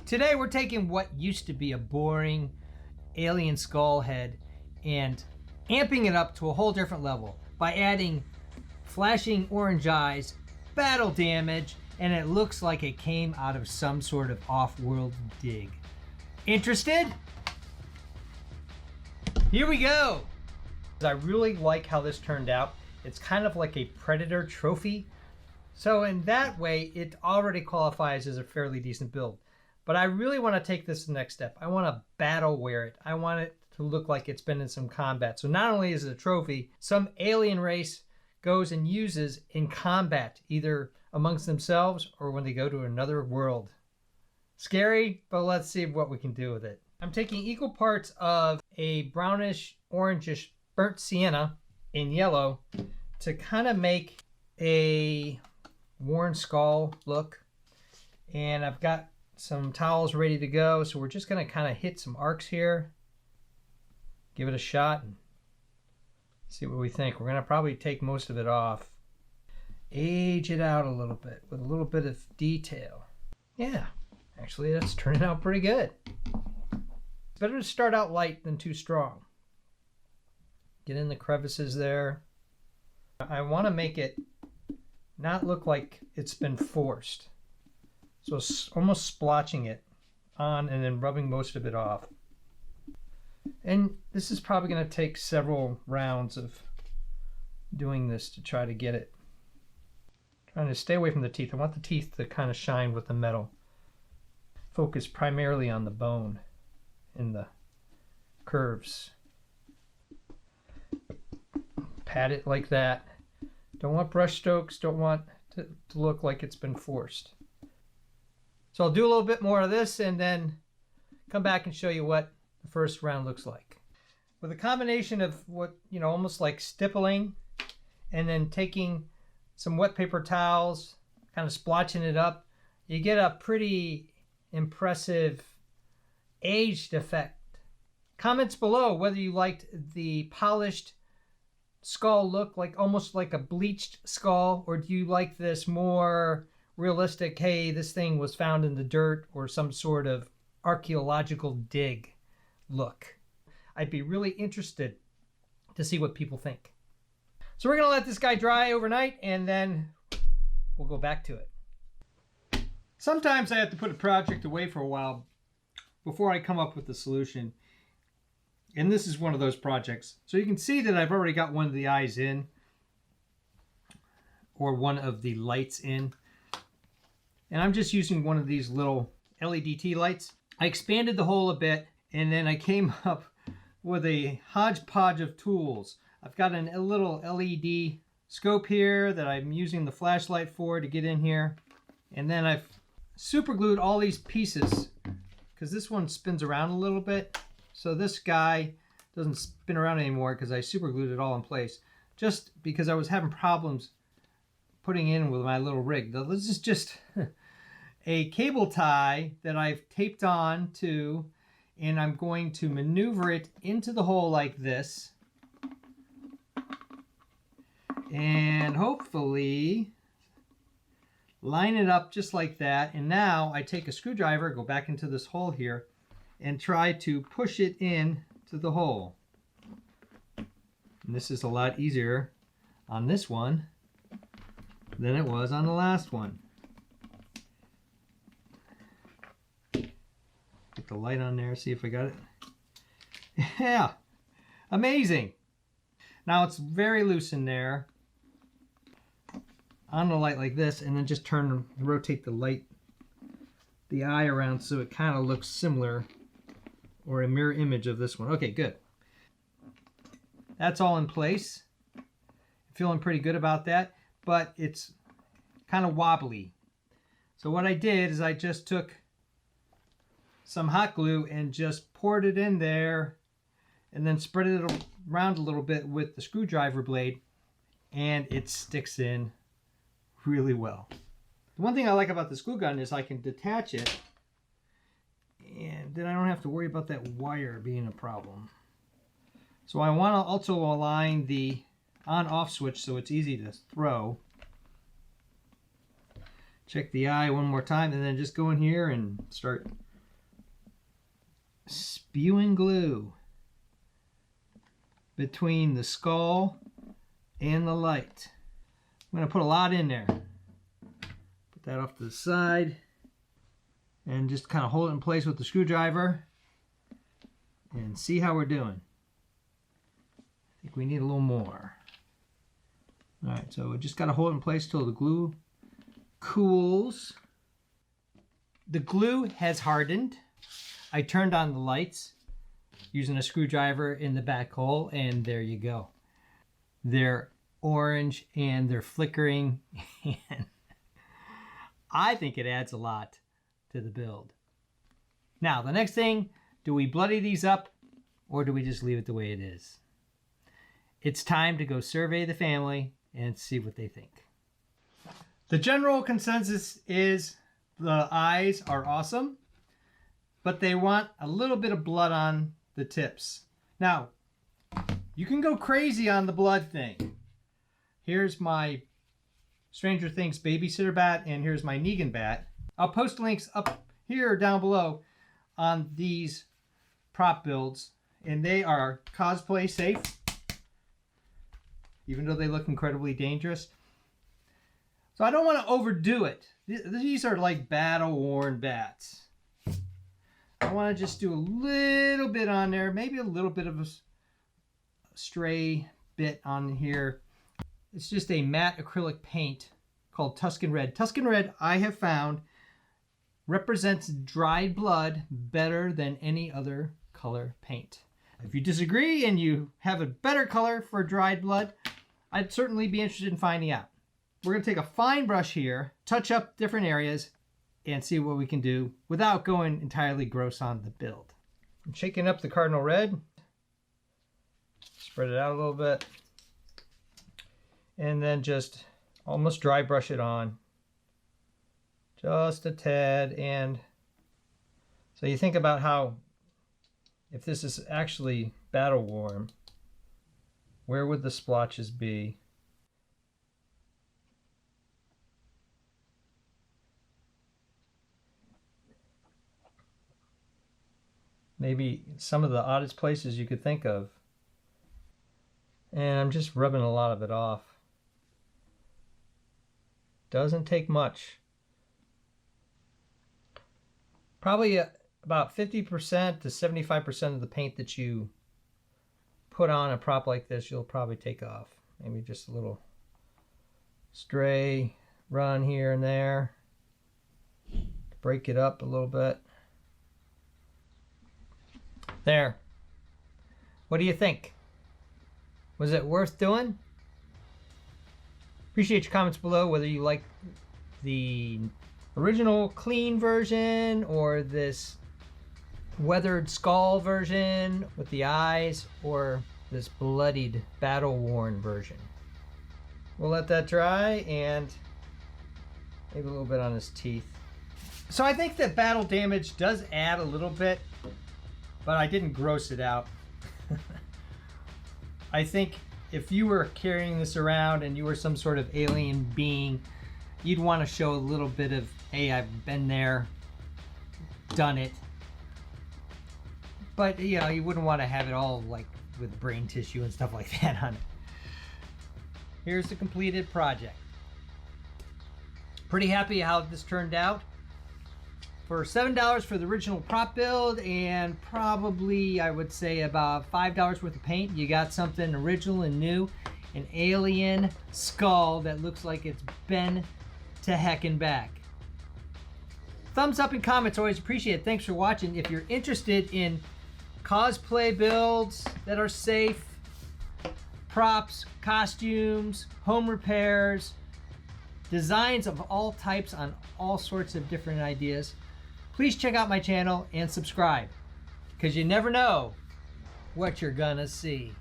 Today we're taking what used to be a boring alien skull head and amping it up to a whole different level by adding flashing orange eyes, battle damage, and it looks like it came out of some sort of off-world dig. Interested? Here we go! I really like how this turned out. It's kind of like a Predator trophy. So in that way, it already qualifies as a fairly decent build. But I really want to take this to the next step. I want to battle wear it. I want it to look like it's been in some combat. So not only is it a trophy, some alien race goes and uses in combat, either amongst themselves or when they go to another world. Scary, but let's see what we can do with it. I'm taking equal parts of a brownish, orangish, burnt sienna in yellow to kind of make a worn skull look. And I've got some towels ready to go, so we're just going to kind of hit some arcs here, give it a shot, and see what we think. We're going to probably take most of it off, age it out a little bit with a little bit of detail. Yeah, actually that's turning out pretty good. It's better to start out light than too strong. Get in the crevices there. I want to make it not look like it's been forced. So almost splotching it on and then rubbing most of it off. And this is probably going to take several rounds of doing this to try to get it. Trying to stay away from the teeth. I want the teeth to kind of shine with the metal. Focus primarily on the bone and the curves. Pat it like that. Don't want brush strokes. Don't want to look like it's been forced. So I'll do a little bit more of this and then come back and show you what the first round looks like. With a combination of what, almost like stippling and then taking some wet paper towels, kind of splotching it up, you get a pretty impressive aged effect. Comments below whether you liked the polished skull look, like almost like a bleached skull, or do you like this more realistic, hey, this thing was found in the dirt or some sort of archaeological dig look. I'd be really interested to see what people think. So we're going to let this guy dry overnight and then we'll go back to it. Sometimes I have to put a project away for a while before I come up with the solution. And this is one of those projects. So you can see that I've already got one of the eyes in, or one of the lights in. And I'm just using one of these little LED tea lights. I expanded the hole a bit, and then I came up with a hodgepodge of tools. I've got a little LED scope here that I'm using the flashlight for to get in here. And then I've super glued all these pieces because this one spins around a little bit. So this guy doesn't spin around anymore because I super glued it all in place. Just because I was having problems putting in with my little rig. Now, this is just a cable tie that I've taped on to, and I'm going to maneuver it into the hole like this. And hopefully line it up just like that. And now I take a screwdriver, go back into this hole here, and try to push it in to the hole. And this is a lot easier on this one than it was on the last one. Get the light on there, see if I got it. Yeah, amazing. Now it's very loose in there. On the light like this, and then just rotate the light, the eye around so it kind of looks similar, or a mirror image of this one. Okay, good. That's all in place. Feeling pretty good about that, but it's kind of wobbly. So what I did is I just took some hot glue and just poured it in there and then spread it around a little bit with the screwdriver blade, and it sticks in really well. The one thing I like about this glue gun is I can detach it and then I don't have to worry about that wire being a problem. So I want to also align the on-off switch so it's easy to throw. Check the eye one more time and then just go in here and start spewing glue between the skull and the light. I'm going to put a lot in there. Put that off to the side and just kind of hold it in place with the screwdriver and see how we're doing. I think we need a little more. All right, so we just got to hold it in place till the glue cools. The glue has hardened. I turned on the lights using a screwdriver in the back hole, and there you go. They're orange and they're flickering, and I think it adds a lot to the build. Now, the next thing, do we bloody these up or do we just leave it the way it is? It's time to go survey the family and see what they think. The general consensus is the eyes are awesome, but they want a little bit of blood on the tips. Now, you can go crazy on the blood thing. Here's my Stranger Things babysitter bat, and here's my Negan bat. I'll post links up here or down below on these prop builds, and they are cosplay safe, even though they look incredibly dangerous. So I don't want to overdo it. These are like battle-worn bats. I want to just do a little bit on there, maybe a little bit of a stray bit on here. It's just a matte acrylic paint called Tuscan Red. Tuscan Red, I have found, represents dried blood better than any other color paint. If you disagree and you have a better color for dried blood, I'd certainly be interested in finding out. We're going to take a fine brush here, touch up different areas, and see what we can do without going entirely gross on the build. I'm shaking up the Cardinal Red. Spread it out a little bit. And then just almost dry brush it on. Just a tad. And so you think about how, if this is actually battle worn, where would the splotches be? Maybe some of the oddest places you could think of. And I'm just rubbing a lot of it off. Doesn't take much. Probably about 50% to 75% of the paint that you put on a prop like this, you'll probably take off. Maybe just a little stray run here and there. Break it up a little bit. There. What do you think? Was it worth doing? Appreciate your comments below, whether you like the original clean version or this weathered skull version with the eyes, or this bloodied battle-worn version. We'll let that dry, and maybe a little bit on his teeth. So I think that battle damage does add a little bit, but I didn't gross it out. I think if you were carrying this around and you were some sort of alien being, you'd want to show a little bit of, hey, I've been there, done it. But, you know, you wouldn't want to have it all like with brain tissue and stuff like that on it. Here's the completed project. Pretty happy how this turned out. For $7 for the original prop build, and probably, I would say, about $5 worth of paint, you got something original and new. An alien skull that looks like it's been to heck and back. Thumbs up and comments, always appreciate it. Thanks for watching. If you're interested in cosplay builds that are safe, props, costumes, home repairs, designs of all types on all sorts of different ideas, please check out my channel and subscribe, because you never know what you're gonna see.